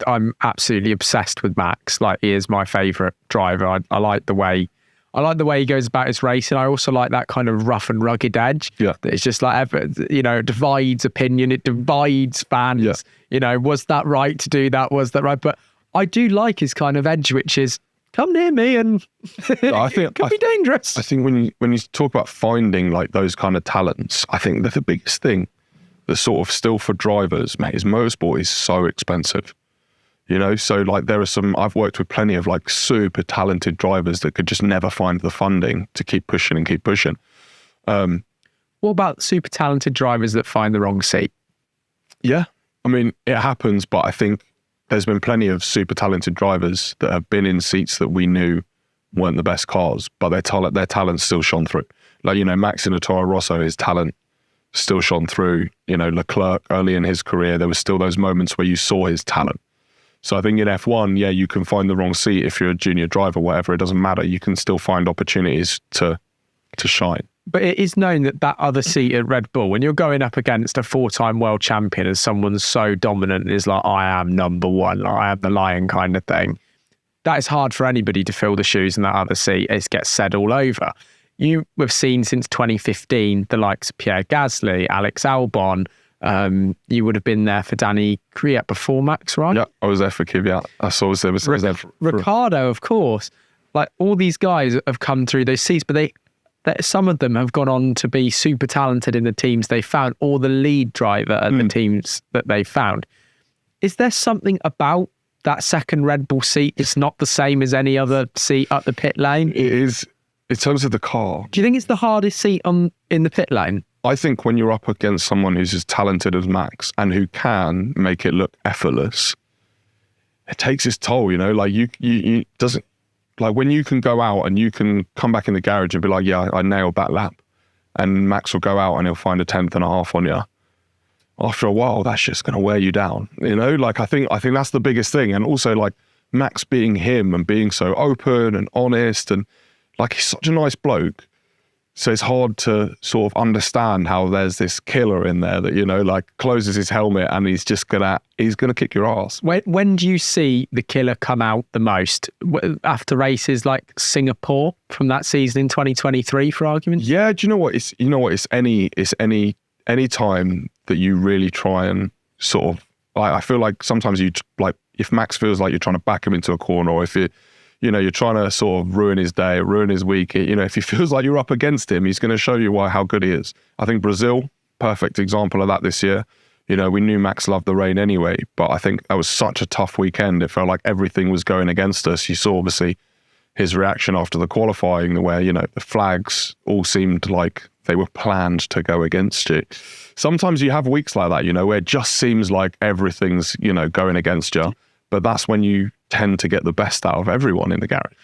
I'm absolutely obsessed with Max. Like, he is my favourite driver. I like the way he goes about his racing. I also like that kind of rough and rugged edge. Yeah. That it's just like, it divides opinion. It divides fans. Yeah. Was that right to do that? Was that right? But I do like his kind of edge, which is, come near me and it could be dangerous. I think when you talk about finding like those kind of talents, I think that the biggest thing that's sort of still for drivers, mate, is motorsport is so expensive. So like I've worked with plenty of like super talented drivers that could just never find the funding to keep pushing and keep pushing. What about super talented drivers that find the wrong seat? Yeah, I mean, it happens, but I think there's been plenty of super talented drivers that have been in seats that we knew weren't the best cars, but their talent still shone through. Like, Max in a Toro Rosso, his talent still shone through. Leclerc early in his career, there was still those moments where you saw his talent. So I think in F1, yeah, you can find the wrong seat if you're a junior driver, whatever, it doesn't matter. You can still find opportunities to shine. But it is known that other seat at Red Bull, when you're going up against a 4-time world champion and someone's so dominant and is like, I am number one, like, I am the lion kind of thing, that is hard for anybody to fill the shoes in that other seat. It gets said all over. You have seen since 2015 the likes of Pierre Gasly, Alex Albon. You would have been there for Danny Kvyat before Max, right? Yeah, I was there for Kvyat. I was there for Ricciardo, of course. Like, all these guys have come through those seats, but some of them have gone on to be super talented in the teams they found, or the lead driver at the teams that they found. Is there something about that second Red Bull seat? It's not the same as any other seat up the pit lane? It is, in terms of the car. Do you think it's the hardest seat in the pit lane? I think when you're up against someone who's as talented as Max and who can make it look effortless, it takes its toll, like you doesn't, like when you can go out and you can come back in the garage and be like, yeah, I nailed that lap, and Max will go out and he'll find a 10th and a half on you. After a while, that's just going to wear you down, like I think that's the biggest thing. And also like Max being him and being so open and honest, and like he's such a nice bloke. So it's hard to sort of understand how there's this killer in there that, like closes his helmet and he's gonna kick your ass. When do you see the killer come out the most? After races like Singapore from that season in 2023, for argument? Yeah, do you know what? It's any time that you really try and sort of, I feel like sometimes if Max feels like you're trying to back him into a corner, or if you're trying to sort of ruin his day, ruin his week. If he feels like you're up against him, he's going to show you how good he is. I think Brazil, perfect example of that this year. We knew Max loved the rain anyway, but I think that was such a tough weekend. It felt like everything was going against us. You saw, obviously, his reaction after the qualifying, where, the flags all seemed like they were planned to go against you. Sometimes you have weeks like that, where it just seems like everything's, going against you. But that's when you tend to get the best out of everyone in the garage.